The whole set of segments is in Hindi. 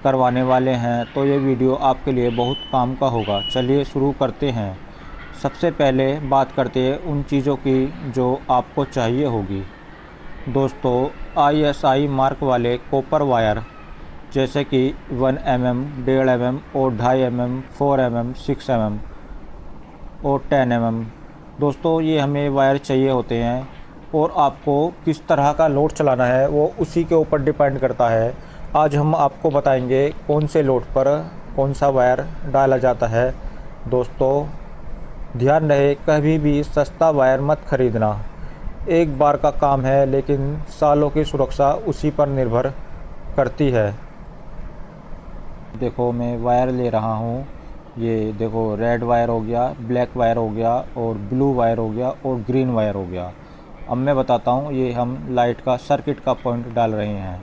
करवाने वाले हैं, तो ये वीडियो आपके लिए बहुत काम का होगा। चलिए शुरू करते हैं। सबसे पहले बात करते हैं उन चीज़ों की जो आपको चाहिए होगी। दोस्तों, ISI मार्क वाले कॉपर वायर जैसे कि 1 mm, 1.5 mm और 2.5 mm, 4 mm, 6 mm और 10 mm। दोस्तों, ये हमें वायर चाहिए होते हैं और आपको किस तरह का लोड चलाना है वो उसी के ऊपर डिपेंड करता है। आज हम आपको बताएंगे कौन से लोड पर कौन सा वायर डाला जाता है। दोस्तों, ध्यान रहे कभी भी सस्ता वायर मत खरीदना। एक बार का काम है लेकिन सालों की सुरक्षा उसी पर निर्भर करती है। देखो, मैं वायर ले रहा हूँ। ये देखो, रेड वायर हो गया, ब्लैक वायर हो गया और ब्लू वायर हो गया और ग्रीन वायर हो गया। अब मैं बताता हूँ, ये हम लाइट का सर्किट का पॉइंट डाल रहे हैं।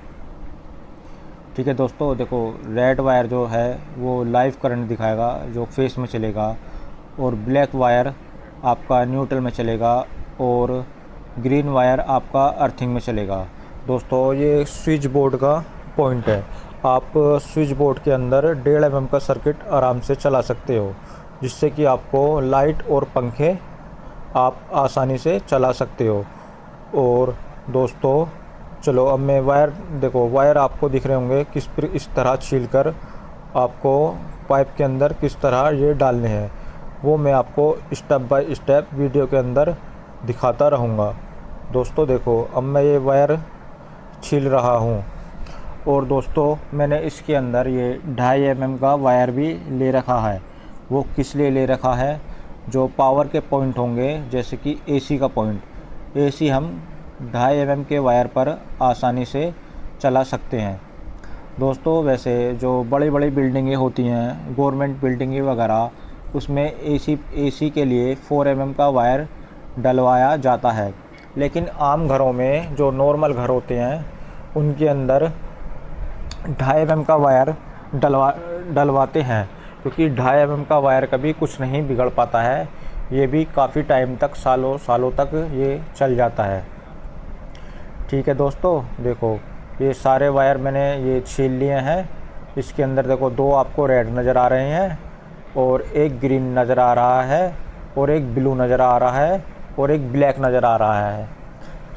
ठीक है दोस्तों, देखो रेड वायर जो है वो लाइव करंट दिखाएगा जो फेस में चलेगा, और ब्लैक वायर आपका न्यूट्रल में चलेगा और ग्रीन वायर आपका अर्थिंग में चलेगा। दोस्तों, ये स्विच बोर्ड का पॉइंट है। आप स्विच बोर्ड के अंदर 1.5 mm का सर्किट आराम से चला सकते हो, जिससे कि आपको लाइट और पंखे आप आसानी से चला सकते हो। और दोस्तों, चलो अब मैं वायर, देखो वायर आपको दिख रहे होंगे इस तरह छीलकर आपको पाइप के अंदर किस तरह ये डालने हैं, वो मैं आपको स्टेप बाय स्टेप वीडियो के अंदर दिखाता रहूँगा। दोस्तों देखो, अब मैं ये वायर छील रहा हूँ। और दोस्तों, मैंने इसके अंदर ये 2.5 mm का वायर भी ले रखा है। वो किस लिए ले रखा है? जो पावर के पॉइंट होंगे, जैसे कि AC का पॉइंट, AC हम 2.5 mm के वायर पर आसानी से चला सकते हैं। दोस्तों, वैसे जो बड़ी बड़ी बिल्डिंगें होती हैं, गवर्नमेंट बिल्डिंगें वगैरह, उसमें AC के लिए 4 mm का वायर डलवाया जाता है। लेकिन आम घरों में जो नॉर्मल घर होते हैं उनके अंदर 2.5 mm का वायर डलवाते हैं, क्योंकि 2.5 mm का वायर कभी कुछ नहीं बिगड़ पाता है। ये भी काफ़ी टाइम तक, सालों सालों तक ये चल जाता है। ठीक है दोस्तों, देखो ये सारे वायर मैंने ये छील लिए हैं। इसके अंदर देखो 2 आपको रेड नज़र आ रहे हैं और एक ग्रीन नज़र आ रहा है और एक ब्लू नज़र आ रहा है और एक ब्लैक नज़र आ रहा है।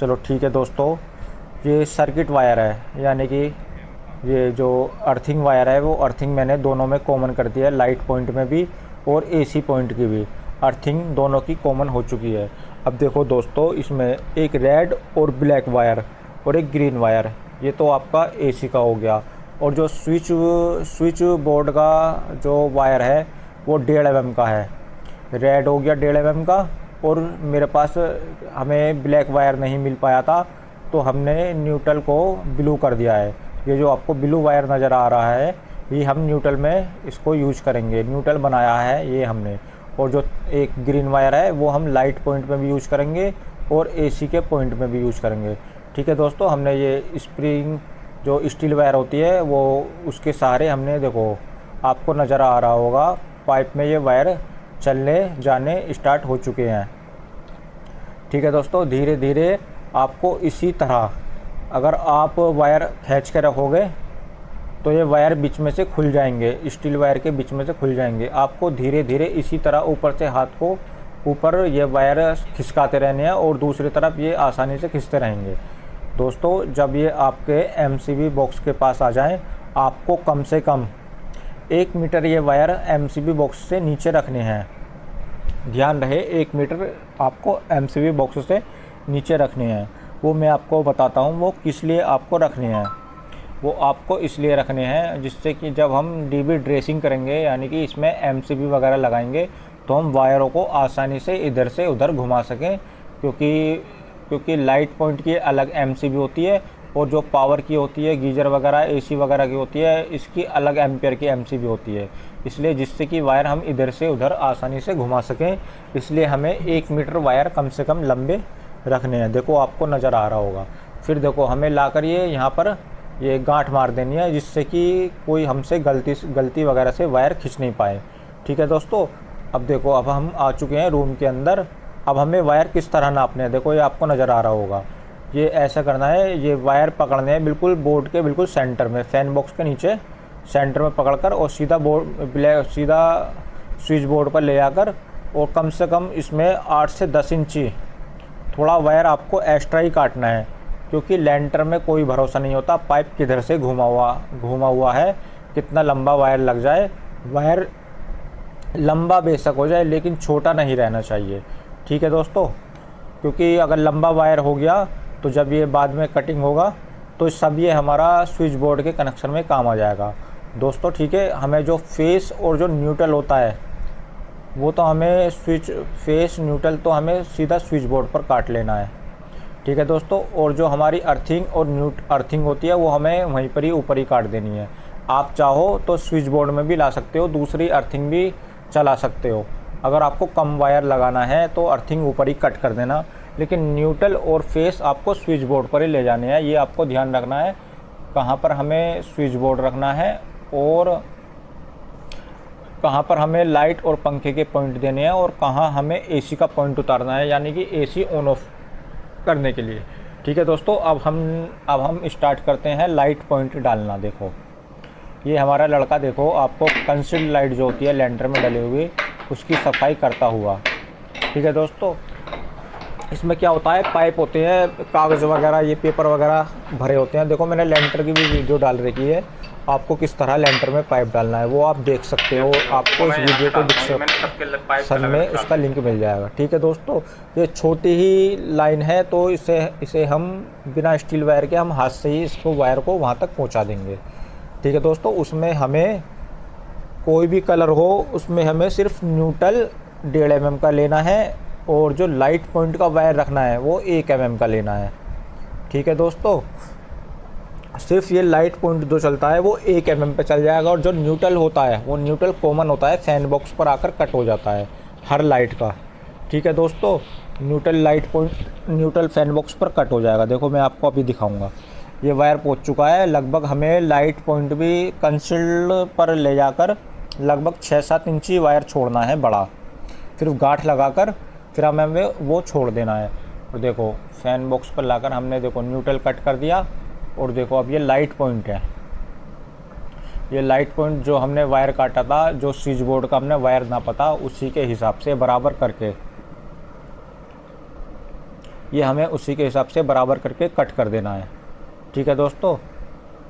चलो ठीक है दोस्तों, ये सर्किट वायर है, यानी कि ये जो अर्थिंग वायर है वो अर्थिंग मैंने दोनों में कॉमन कर दिया है, लाइट पॉइंट में भी और AC पॉइंट की भी अर्थिंग दोनों की कॉमन हो चुकी है। अब देखो दोस्तों, इसमें एक रेड और ब्लैक वायर और एक ग्रीन वायर, ये तो आपका AC का हो गया। और जो स्विच बोर्ड का जो वायर है वो 1.5 mm का है। रेड हो गया 1.5 mm का, और मेरे पास हमें ब्लैक वायर नहीं मिल पाया था तो हमने न्यूट्रल को ब्लू कर दिया है। ये जो आपको ब्लू वायर नज़र आ रहा है ये हम न्यूट्रल में इसको यूज करेंगे, न्यूट्रल बनाया है ये हमने। और जो एक ग्रीन वायर है वो हम लाइट पॉइंट में भी यूज करेंगे और AC के पॉइंट में भी यूज करेंगे। ठीक है दोस्तों, हमने ये स्प्रिंग जो स्टील वायर होती है वो उसके सहारे हमने, देखो आपको नज़र आ रहा होगा पाइप में ये वायर चलने जाने स्टार्ट हो चुके हैं। ठीक है दोस्तों, धीरे धीरे आपको इसी तरह अगर आप वायर खींच के रखोगे तो ये वायर बीच में से खुल जाएंगे, स्टील वायर के बीच में से खुल जाएंगे। आपको धीरे धीरे इसी तरह ऊपर से हाथ को ऊपर ये वायर खिसकाते रहने हैं और दूसरी तरफ ये आसानी से खींचते रहेंगे। दोस्तों, जब ये आपके MCB बॉक्स के पास आ जाएं, आपको कम से कम 1 मीटर ये वायर MCB बॉक्स से नीचे रखने हैं। ध्यान रहे, 1 मीटर आपको MCB बॉक्स से नीचे रखने हैं। वो मैं आपको बताता हूँ वो किस लिए आपको रखने हैं। वो आपको इसलिए रखने हैं जिससे कि जब हम DB ड्रेसिंग करेंगे, यानी कि इसमें MCB वगैरह लगाएंगे, तो हम वायरों को आसानी से इधर से उधर घुमा सकें, क्योंकि लाइट पॉइंट की अलग MCB होती है और जो पावर की होती है, गीज़र वगैरह AC वगैरह की होती है, इसकी अलग एम्पियर की MCB होती है। इसलिए जिससे कि वायर हम इधर से उधर आसानी से घुमा सकें, इसलिए हमें 1 मीटर वायर कम से कम लंबे रखने हैं। देखो आपको नज़र आ रहा होगा। फिर देखो हमें लाकर ये यहाँ पर ये गांठ मार देनी है, जिससे कि कोई हमसे गलती वगैरह से वायर खींच नहीं पाए। ठीक है दोस्तों, अब देखो अब हम आ चुके हैं रूम के अंदर। अब हमें वायर किस तरह नापने हैं, देखो ये आपको नज़र आ रहा होगा। ये ऐसा करना है, ये वायर पकड़ने हैं बिल्कुल बोर्ड के बिल्कुल सेंटर में, फैन बॉक्स के नीचे सेंटर में पकड़कर और सीधा सीधा स्विच बोर्ड पर ले जाकर, और कम से कम इसमें 8 से 10 इंची थोड़ा वायर आपको एक्स्ट्रा ही काटना है, क्योंकि लेंटर में कोई भरोसा नहीं होता पाइप किधर से घुमा हुआ है, कितना लंबा वायर लग जाए। वायर लंबा बेशक हो जाए लेकिन छोटा नहीं रहना चाहिए, ठीक है दोस्तों, क्योंकि अगर लंबा वायर हो गया तो जब ये बाद में कटिंग होगा तो सब ये हमारा स्विच बोर्ड के कनेक्शन में काम आ जाएगा दोस्तों, ठीक है। हमें जो फेस और जो न्यूट्रल होता है वो तो हमें फेस न्यूट्रल तो हमें सीधा स्विच बोर्ड पर काट लेना है, ठीक है दोस्तों। और जो हमारी अर्थिंग और अर्थिंग होती है वो हमें वहीं पर ही ऊपर ही काट देनी है। आप चाहो तो स्विच बोर्ड में भी ला सकते हो, दूसरी अर्थिंग भी चला सकते हो। अगर आपको कम वायर लगाना है तो अर्थिंग ऊपर ही कट कर देना, लेकिन न्यूट्रल और फेस आपको स्विच बोर्ड पर ही ले जाने हैं। ये आपको ध्यान रखना है कहाँ पर हमें स्विच बोर्ड रखना है और कहाँ पर हमें लाइट और पंखे के पॉइंट देने हैं और कहाँ हमें एसी का पॉइंट उतारना है, यानी कि एसी ऑन ऑफ करने के लिए, ठीक है दोस्तों। अब हम स्टार्ट करते हैं लाइट पॉइंट डालना। देखो ये हमारा लड़का, देखो आपको कंसील्ड लाइट जो होती है लेंटर में डली हुई उसकी सफाई करता हुआ, ठीक है दोस्तों। इसमें क्या होता है, पाइप होते हैं, कागज़ वगैरह, ये पेपर वगैरह भरे होते हैं। देखो मैंने लेंटर की भी वीडियो डाल रखी है, आपको किस तरह लेंटर में पाइप डालना है वो आप देख सकते हो, आपको इस वीडियो को डिस्क्रिप्शन में उसका लिंक मिल जाएगा, ठीक है दोस्तों। ये छोटी ही लाइन है तो इसे हम बिना स्टील वायर के हम हाथ से ही इसको वायर को वहाँ तक पहुँचा देंगे, ठीक है दोस्तों। उसमें हमें कोई भी कलर हो उसमें हमें सिर्फ न्यूट्रल 1.5 mm का लेना है और जो लाइट पॉइंट का वायर रखना है वो 1 mm का लेना है, ठीक है दोस्तों। सिर्फ ये लाइट पॉइंट जो चलता है वो 1 mm पे चल जाएगा, और जो न्यूट्रल होता है वो न्यूट्रल कॉमन होता है, फैन बॉक्स पर आकर कट हो जाता है हर लाइट का, ठीक है दोस्तों। Neutral light point neutral fan box पर कट हो जाएगा। देखो मैं आपको अभी दिखाऊंगा, ये वायर पहुंच चुका है। लगभग हमें लाइट पॉइंट भी कंसील्ड पर ले जाकर लगभग 6-7 इंची वायर छोड़ना है बड़ा, फिर गांठ लगाकर फिर हमें वो छोड़ देना है। और देखो फैन बॉक्स पर लाकर हमने देखो न्यूट्रल कट कर दिया, और देखो अब ये लाइट पॉइंट है। ये लाइट पॉइंट जो हमने वायर काटा था, जो स्विच बोर्ड का हमने वायर नापा था उसी के हिसाब से बराबर करके, ये हमें उसी के हिसाब से बराबर करके कट कर देना है, ठीक है दोस्तों।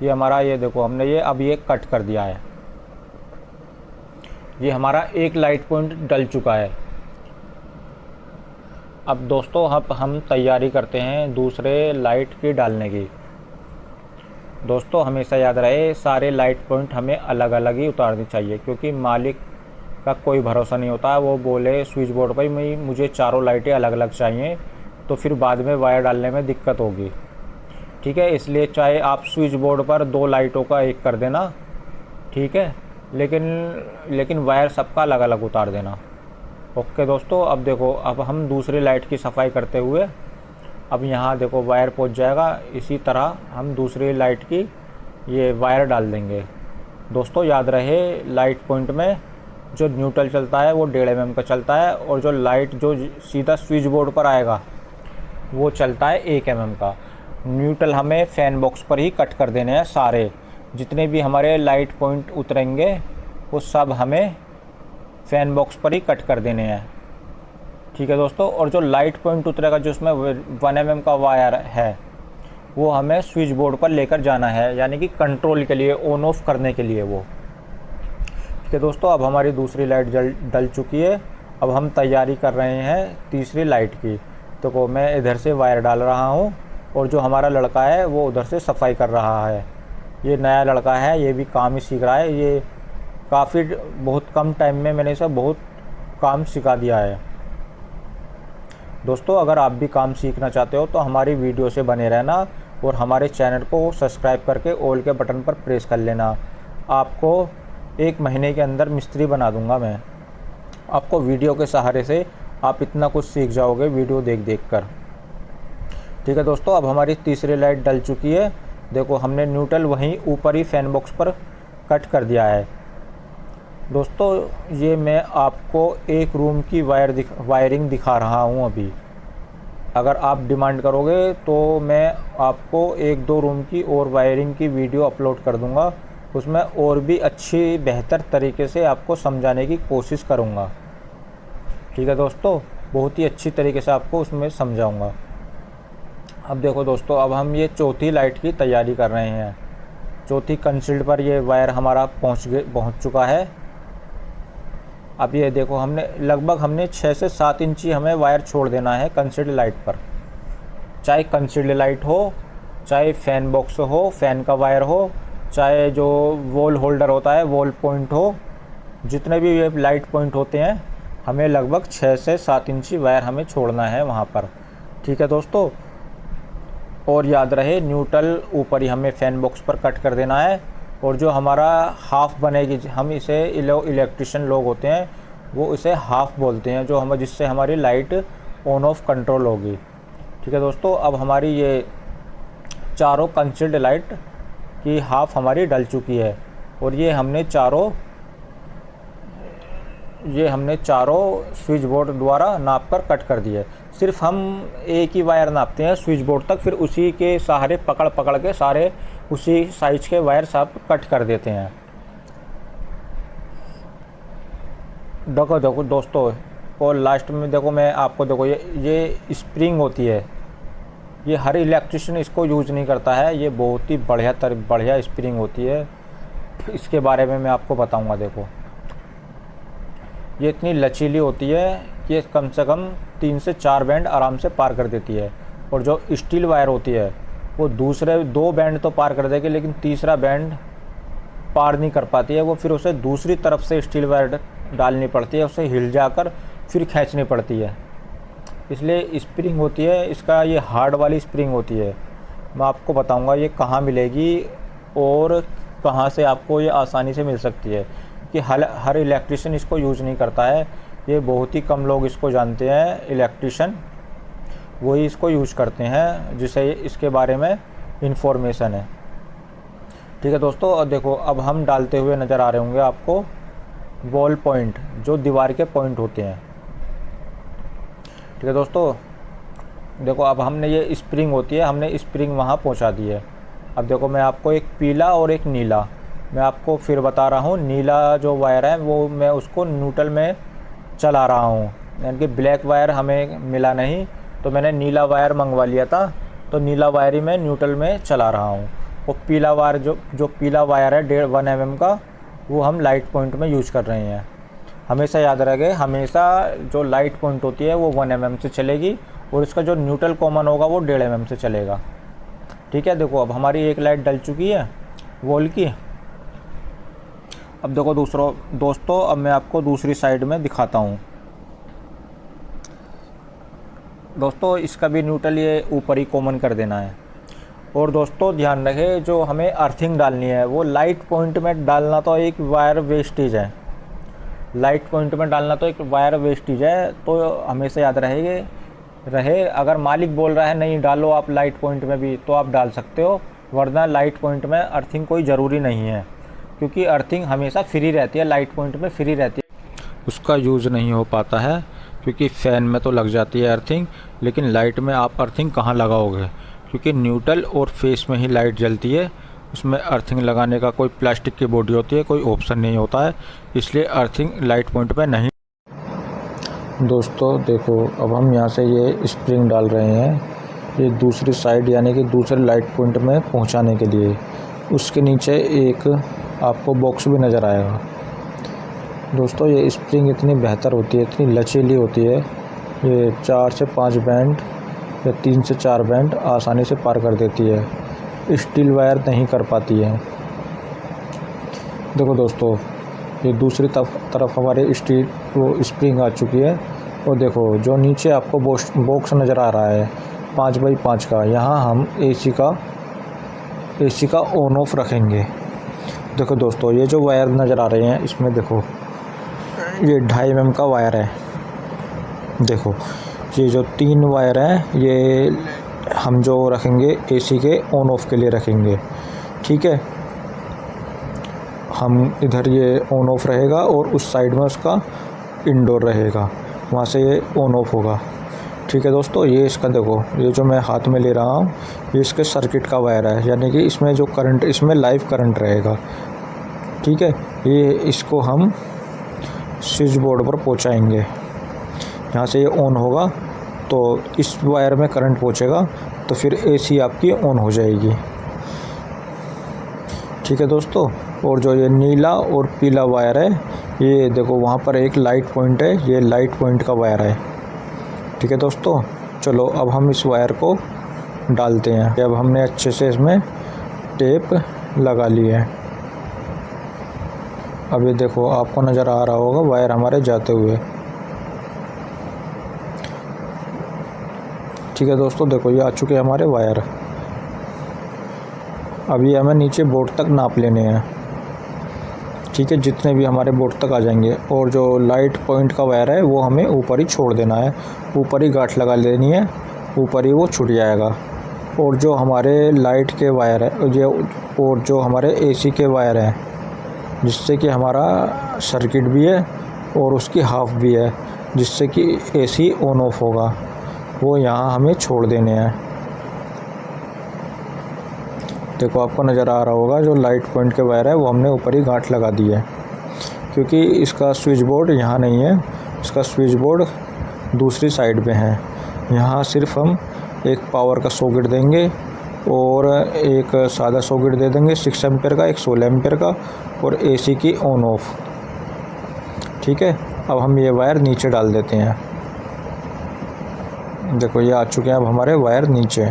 ये हमारा, ये देखो हमने ये अब ये कट कर दिया है। ये हमारा एक लाइट पॉइंट डल चुका है। अब दोस्तों हम तैयारी करते हैं दूसरे लाइट की डालने की। दोस्तों हमेशा याद रहे सारे लाइट पॉइंट हमें अलग अलग ही उतारनी चाहिए, क्योंकि मालिक का कोई भरोसा नहीं होता, वो बोले स्विच बोर्ड पर मुझे चारों लाइटें अलग अलग चाहिए, तो फिर बाद में वायर डालने में दिक्कत होगी, ठीक है। इसलिए चाहे आप स्विच बोर्ड पर 2 लाइटों का एक कर देना, ठीक है, लेकिन वायर सबका अलग अलग उतार देना। ओके दोस्तों, अब देखो अब हम दूसरी लाइट की सफाई करते हुए अब यहाँ देखो वायर पहुँच जाएगा। इसी तरह हम दूसरी लाइट की ये वायर डाल देंगे। दोस्तों याद रहे लाइट पॉइंट में जो न्यूट्रल चलता है वो 1.5 mm का चलता है, और जो लाइट जो सीधा स्विच बोर्ड पर आएगा वो चलता है 1 mm का। न्यूट्रल हमें फैन बॉक्स पर ही कट कर देने हैं सारे, जितने भी हमारे लाइट पॉइंट उतरेंगे वो सब हमें फैन बॉक्स पर ही कट कर देने हैं, ठीक है दोस्तों। और जो लाइट पॉइंट उतरेगा जो उसमें 1 mm का वायर है वो हमें स्विच बोर्ड पर लेकर जाना है, यानी कि कंट्रोल के लिए, ऑन ऑफ करने के लिए वो, ठीक है दोस्तों। अब हमारी दूसरी लाइट डल चुकी है। अब हम तैयारी कर रहे हैं तीसरी लाइट की। तो मैं इधर से वायर डाल रहा हूँ और जो हमारा लड़का है वो उधर से सफाई कर रहा है। ये नया लड़का है, ये भी काम ही सीख रहा है। ये काफ़ी बहुत कम टाइम में मैंने इसे बहुत काम सिखा दिया है। दोस्तों अगर आप भी काम सीखना चाहते हो तो हमारी वीडियो से बने रहना और हमारे चैनल को सब्सक्राइब करके ऑल के बटन पर प्रेस कर लेना। आपको 1 महीने के अंदर मिस्त्री बना दूंगा मैं। आपको वीडियो के सहारे से आप इतना कुछ सीख जाओगे वीडियो देख कर, ठीक है दोस्तों। अब हमारी तीसरी लाइट डल चुकी है। देखो हमने न्यूट्रल वहीं ऊपर ही फैन बॉक्स पर कट कर दिया है। दोस्तों ये मैं आपको एक रूम की वायरिंग दिखा रहा हूँ अभी। अगर आप डिमांड करोगे तो मैं आपको 1-2 रूम की और वायरिंग की वीडियो अपलोड कर दूँगा, उसमें और भी अच्छी बेहतर तरीके से आपको समझाने की कोशिश करूँगा। ठीक है दोस्तों, बहुत ही अच्छी तरीके से आपको उसमें समझाऊँगा। अब देखो दोस्तों, अब हम ये चौथी लाइट की तैयारी कर रहे हैं। चौथी कंसील्ड पर ये वायर हमारा पहुंच चुका है। अब ये देखो, हमने 6 से 7 इंची हमें वायर छोड़ देना है कंसील्ड लाइट पर। चाहे कंसील्ड लाइट हो, चाहे फैन बॉक्स हो, फैन का वायर हो, चाहे जो वॉल होल्डर होता है, वॉल पॉइंट हो, जितने भी ये लाइट पॉइंट होते हैं, हमें लगभग 6 से 7 इंची वायर हमें छोड़ना है वहाँ पर। ठीक है दोस्तों, और याद रहे न्यूट्रल ऊपर ही हमें फैन बॉक्स पर कट कर देना है। और जो हमारा हाफ बनेगी, हम इसे इलेक्ट्रिशियन लोग होते हैं वो इसे हाफ बोलते हैं, जिससे हमारी लाइट ऑन ऑफ कंट्रोल होगी। ठीक है दोस्तों, अब हमारी ये चारों कंसील्ड लाइट की हाफ हमारी डल चुकी है और ये हमने चारों स्विच बोर्ड द्वारा नाप कर कट कर दिए। सिर्फ हम एक ही वायर नापते हैं स्विच बोर्ड तक, फिर उसी के सहारे पकड़ के सारे उसी साइज के वायर सब कट कर देते हैं। देखो दोस्तों, और लास्ट में देखो, मैं आपको देखो, ये स्प्रिंग होती है, ये हर इलेक्ट्रिशियन इसको यूज़ नहीं करता है। ये बहुत ही बढ़िया स्प्रिंग होती है, इसके बारे में मैं आपको बताऊंगा। देखो, ये इतनी लचीली होती है कि कम से कम 3 से 4 बैंड आराम से पार कर देती है। और जो स्टील वायर होती है वो दूसरे 2 बैंड तो पार कर देगी, लेकिन तीसरा बैंड पार नहीं कर पाती है। वो फिर उसे दूसरी तरफ से स्टील वायर डालनी पड़ती है, उसे हिल जाकर फिर खींचनी पड़ती है। इसलिए स्प्रिंग होती है, इसका ये हार्ड वाली स्प्रिंग होती है। मैं आपको बताऊंगा ये कहाँ मिलेगी और कहाँ से आपको ये आसानी से मिल सकती है, कि हर इलेक्ट्रिशियन इसको यूज़ नहीं करता है। ये बहुत ही कम लोग इसको जानते हैं, इलेक्ट्रिशियन वही इसको यूज़ करते हैं जिसे इसके बारे में इंफॉर्मेशन है। ठीक है दोस्तों, और देखो, अब हम डालते हुए नज़र आ रहे होंगे आपको वॉल पॉइंट, जो दीवार के पॉइंट होते हैं। ठीक है दोस्तों, देखो, अब हमने ये स्प्रिंग होती है, हमने स्प्रिंग वहाँ पहुँचा दी है। अब देखो, मैं आपको एक पीला और एक नीला, मैं आपको फिर बता रहा हूँ। नीला जो वायर है वो मैं उसको न्यूट्रल में चला रहा हूँ, यानी कि ब्लैक वायर हमें मिला नहीं, तो मैंने नीला वायर मंगवा लिया था, तो नीला वायर ही मैं न्यूट्रल में चला रहा हूँ। और पीला वायर जो पीला वायर है 1.5 mm का, वो हम लाइट पॉइंट में यूज कर रहे हैं। हमेशा याद रखें, हमेशा जो लाइट पॉइंट होती है वो 1 mm से चलेगी और इसका जो न्यूट्रल कॉमन होगा वो 1.5 mm से चलेगा। ठीक है, देखो, अब हमारी एक लाइट डल चुकी है वॉल की। अब देखो दोस्तों, अब मैं आपको दूसरी साइड में दिखाता हूँ। दोस्तों, इसका भी न्यूट्रल ये ऊपर ही कॉमन कर देना है। और दोस्तों ध्यान रखें, जो हमें अर्थिंग डालनी है वो लाइट पॉइंट में डालना तो एक वायर वेस्टेज है। लाइट पॉइंट में डालना तो एक वायर वेस्टेज है, तो हमेशा याद रहे अगर मालिक बोल रहा है नहीं डालो आप लाइट पॉइंट में भी, तो आप डाल सकते हो, वरना लाइट पॉइंट में अर्थिंग कोई ज़रूरी नहीं है, क्योंकि अर्थिंग हमेशा फ्री रहती है, लाइट पॉइंट में फ्री रहती है, उसका यूज़ नहीं हो पाता है, क्योंकि फ़ैन में तो लग जाती है अर्थिंग, लेकिन लाइट में आप अर्थिंग कहाँ लगाओगे, क्योंकि न्यूट्रल और फेस में ही लाइट जलती है, उसमें अर्थिंग लगाने का कोई प्लास्टिक की बॉडी होती है, कोई ऑप्शन नहीं होता है, इसलिए अर्थिंग लाइट पॉइंट पे नहीं। दोस्तों देखो, अब हम यहाँ से ये स्प्रिंग डाल रहे हैं, ये दूसरी साइड यानी कि दूसरे लाइट पॉइंट में पहुँचाने के लिए। उसके नीचे एक आपको बॉक्स भी नज़र आएगा। दोस्तों, ये स्प्रिंग इतनी बेहतर होती है, इतनी लचीली होती है, ये 4 से 5 बैंड या 3 से 4 बैंड आसानी से पार कर देती है, स्टील वायर नहीं कर पाती है। देखो दोस्तों, ये दूसरी तरफ हमारे स्टील वो स्प्रिंग आ चुकी है। और देखो, जो नीचे आपको बॉक्स नज़र आ रहा है 5x5 का, यहाँ हम एसी का ऑन ऑफ रखेंगे। देखो दोस्तों, ये जो वायर नज़र आ रहे हैं इसमें देखो, ये 2.5 mm का वायर है। देखो, ये जो 3 वायर हैं ये हम जो रखेंगे एसी के ऑन ऑफ के लिए रखेंगे। ठीक है, हम इधर ये ऑन ऑफ रहेगा और उस साइड में उसका इंडोर रहेगा, वहाँ से ये ऑन ऑफ होगा। ठीक है दोस्तों, ये इसका देखो, ये जो मैं हाथ में ले रहा हूँ ये इसके सर्किट का वायर है, यानी कि इसमें जो करंट, इसमें लाइव करंट रहेगा। ठीक है। ये इसको हम स्विच बोर्ड पर पहुंचाएंगे। यहाँ से ये ऑन होगा तो इस वायर में करंट पहुंचेगा, तो फिर एसी आपकी ऑन हो जाएगी। ठीक है दोस्तों। और जो ये नीला और पीला वायर है, ये देखो वहाँ पर एक लाइट पॉइंट है, ये लाइट पॉइंट का वायर है। ठीक है दोस्तों। चलो अब हम इस वायर को डालते हैं। अब हमने अच्छे से इसमें टेप लगा ली है। अब ये देखो आपको नज़र आ रहा होगा वायर हमारे जाते हुए। ठीक है दोस्तों, देखो ये आ चुके हैं हमारे वायर। अभी हमें नीचे बोर्ड तक नाप लेने हैं। ठीक है, जितने भी हमारे बोर्ड तक आ जाएंगे। और जो लाइट पॉइंट का वायर है वो हमें ऊपर ही छोड़ देना है, ऊपर ही गांठ लगा लेनी है, ऊपर ही वो छूट जाएगा। और जो हमारे लाइट के वायर है और जो हमारे एसी के वायर हैं, जिससे कि हमारा सर्किट भी है और उसकी हाफ भी है, जिससे कि एसी ऑन ऑफ होगा, वो यहाँ हमें छोड़ देने हैं। देखो आपको नज़र आ रहा होगा जो लाइट पॉइंट के वायर है वो हमने ऊपर ही गांठ लगा दी है, क्योंकि इसका स्विच बोर्ड यहाँ नहीं है, इसका स्विच बोर्ड दूसरी साइड पे है। यहाँ सिर्फ हम एक पावर का सॉकेट देंगे और एक सादा सॉकेट दे देंगे 6 एम्पेयर का, एक 16 एम्पेयर का, और एसी की ऑन ऑफ। ठीक है। अब हम ये वायर नीचे डाल देते हैं। देखो ये आ चुके हैं अब हमारे वायर नीचे।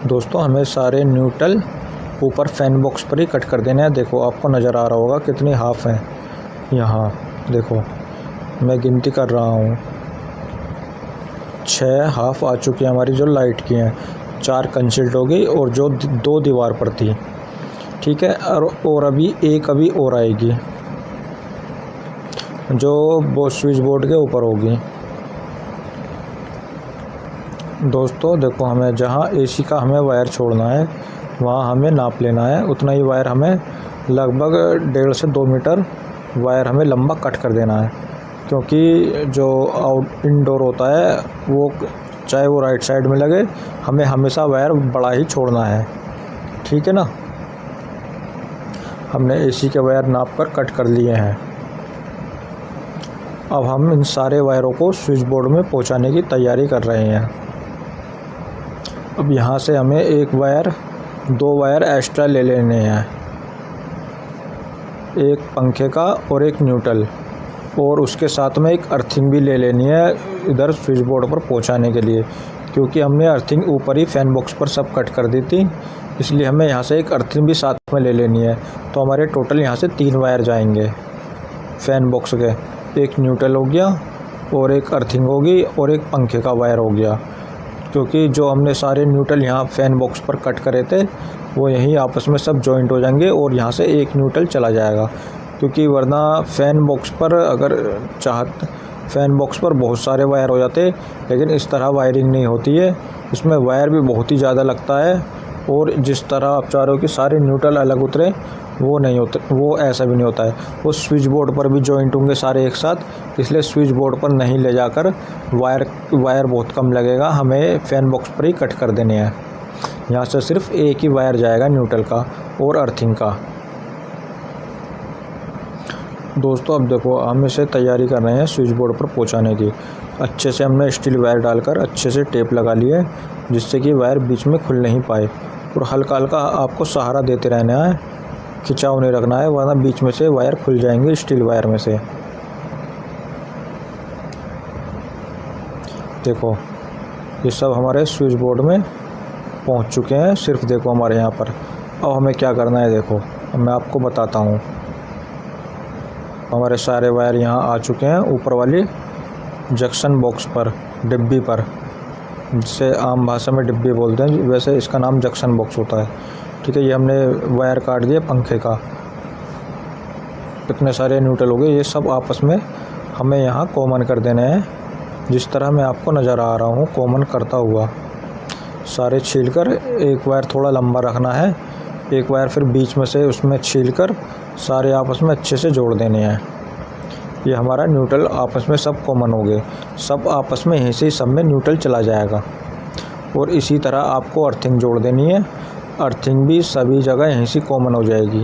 दोस्तों हमें सारे न्यूट्रल ऊपर फैन बॉक्स पर ही कट कर देना है। देखो आपको नज़र आ रहा होगा कितनी हाफ है। यहाँ देखो मैं गिनती कर रहा हूँ, 6 हाफ आ चुकी हैं हमारी जो लाइट की हैं, 4 कंसिल्ट हो गई और जो 2 दीवार पर थी। ठीक है। और अभी एक अभी और आएगी जो स्विच बोर्ड के ऊपर होगी। दोस्तों देखो हमें जहाँ एसी का हमें वायर छोड़ना है वहाँ हमें नाप लेना है, उतना ही वायर हमें लगभग 1.5 से 2 मीटर वायर हमें लंबा कट कर देना है, क्योंकि जो इंडोर होता है वो चाहे वो राइट साइड में लगे, हमें हमेशा वायर बड़ा ही छोड़ना है। ठीक है ना। हमने एसी के वायर नाप कर कट कर लिए हैं। अब हम इन सारे वायरों को स्विच बोर्ड में पहुंचाने की तैयारी कर रहे हैं। अब यहाँ से हमें 2 वायर एक्स्ट्रा ले लेने हैं, एक पंखे का और एक न्यूट्रल, और उसके साथ में एक अर्थिंग भी ले लेनी है इधर स्विच बोर्ड पर पहुंचाने के लिए, क्योंकि हमने अर्थिंग ऊपर ही फैन बॉक्स पर सब कट कर दी थी, इसलिए हमें यहाँ से एक अर्थिंग भी साथ में ले लेनी है। तो हमारे टोटल यहाँ से 3 वायर जाएंगे फैन बॉक्स के, एक न्यूट्रल हो गया और एक अर्थिंग होगी और एक पंखे का वायर हो गया, क्योंकि जो हमने सारे न्यूट्रल यहाँ फैन बॉक्स पर कट करे थे वो यहीं आपस में सब जॉइंट हो जाएंगे और यहाँ से एक न्यूट्रल चला जाएगा, क्योंकि वरना फैन बॉक्स पर फैन बॉक्स पर बहुत सारे वायर हो जाते, लेकिन इस तरह वायरिंग नहीं होती है, इसमें वायर भी बहुत ही ज़्यादा लगता है। और जिस तरह आप चाह रहे हो कि सारे न्यूट्रल अलग उतरे, वो नहीं होते, वो ऐसा भी नहीं होता है। वो स्विच बोर्ड पर भी जॉइंट होंगे सारे एक साथ, इसलिए स्विच बोर्ड पर नहीं ले जाकर वायर बहुत कम लगेगा, हमें फैन बॉक्स पर ही कट कर देने हैं। यहाँ से सिर्फ एक ही वायर जाएगा न्यूट्रल का और अर्थिंग का। दोस्तों अब देखो हम इसे तैयारी कर रहे हैं स्विच बोर्ड पर पहुँचाने की। अच्छे से हमने स्टील वायर डालकर अच्छे से टेप लगा लिया है, जिससे कि वायर बीच में खुल नहीं पाए, और हल्का हल्का आपको सहारा देते रहना है, खिंचाव नहीं रखना है, वरना बीच में से वायर खुल जाएंगे स्टील वायर में से। देखो ये सब हमारे स्विच बोर्ड में पहुंच चुके हैं, सिर्फ देखो हमारे यहाँ पर। अब हमें क्या करना है देखो, अब मैं आपको बताता हूँ। हमारे सारे वायर यहाँ आ चुके हैं ऊपर वाली जंक्शन बॉक्स पर, डिब्बी पर, जिसे आम भाषा में डिब्बी बोलते हैं, वैसे इसका नाम जंक्शन बॉक्स होता है। ठीक है। ये हमने वायर काट दिए पंखे का, कितने सारे न्यूट्रल हो गए, ये सब आपस में हमें यहाँ कॉमन कर देने हैं, जिस तरह मैं आपको नज़र आ रहा हूँ कॉमन करता हुआ। सारे छीलकर एक वायर थोड़ा लंबा रखना है, एक वायर फिर बीच में से उसमें छीलकर सारे आपस में अच्छे से जोड़ देने हैं। ये हमारा न्यूट्रल आपस में सब कॉमन हो गए, सब आपस में यहीं से सब में न्यूट्रल चला जाएगा। और इसी तरह आपको अर्थिंग जोड़ देनी है, अर्थिंग भी सभी जगह यहीं से कॉमन हो जाएगी।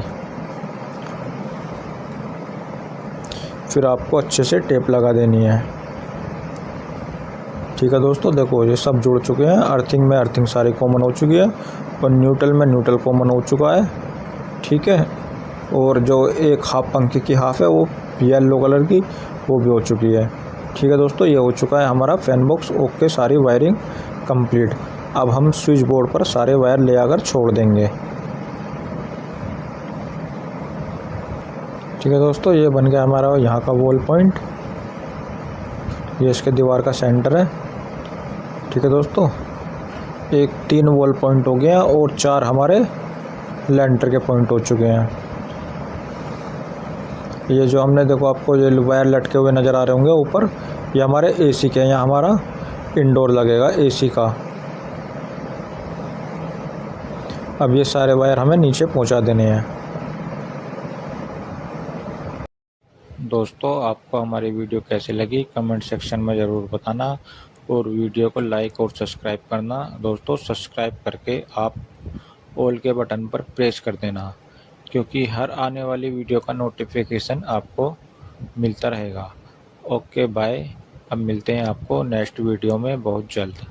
फिर आपको अच्छे से टेप लगा देनी है। ठीक है दोस्तों, देखो ये सब जुड़ चुके हैं। अर्थिंग में अर्थिंग सारी कॉमन हो चुकी है और न्यूट्रल में न्यूट्रल कॉमन हो चुका है। ठीक है, और जो एक हाफ पंखे की हाफ है वो येलो कलर की, वो भी हो चुकी है। ठीक है दोस्तों, ये हो चुका है हमारा फैन बॉक्स। ओके, सारी वायरिंग कंप्लीट। अब हम स्विच बोर्ड पर सारे वायर ले आकर छोड़ देंगे। ठीक है दोस्तों, ये बन गया हमारा यहाँ का वॉल पॉइंट। ये इसके दीवार का सेंटर है। ठीक है दोस्तों, एक 3 वॉल पॉइंट हो गया और 4 हमारे लेंटर के पॉइंट हो चुके हैं। ये जो हमने देखो आपको ये वायर लटके हुए नज़र आ रहे होंगे ऊपर, ये हमारे एसी के हैं। यहाँ हमारा इंडोर लगेगा एसी का। अब ये सारे वायर हमें नीचे पहुँचा देने हैं। दोस्तों, आपको हमारी वीडियो कैसी लगी कमेंट सेक्शन में ज़रूर बताना और वीडियो को लाइक और सब्सक्राइब करना। दोस्तों, सब्सक्राइब करके आप ऑल के बटन पर प्रेस कर देना, क्योंकि हर आने वाली वीडियो का नोटिफिकेशन आपको मिलता रहेगा। Okay bye. अब मिलते हैं आपको नेक्स्ट वीडियो में बहुत जल्द।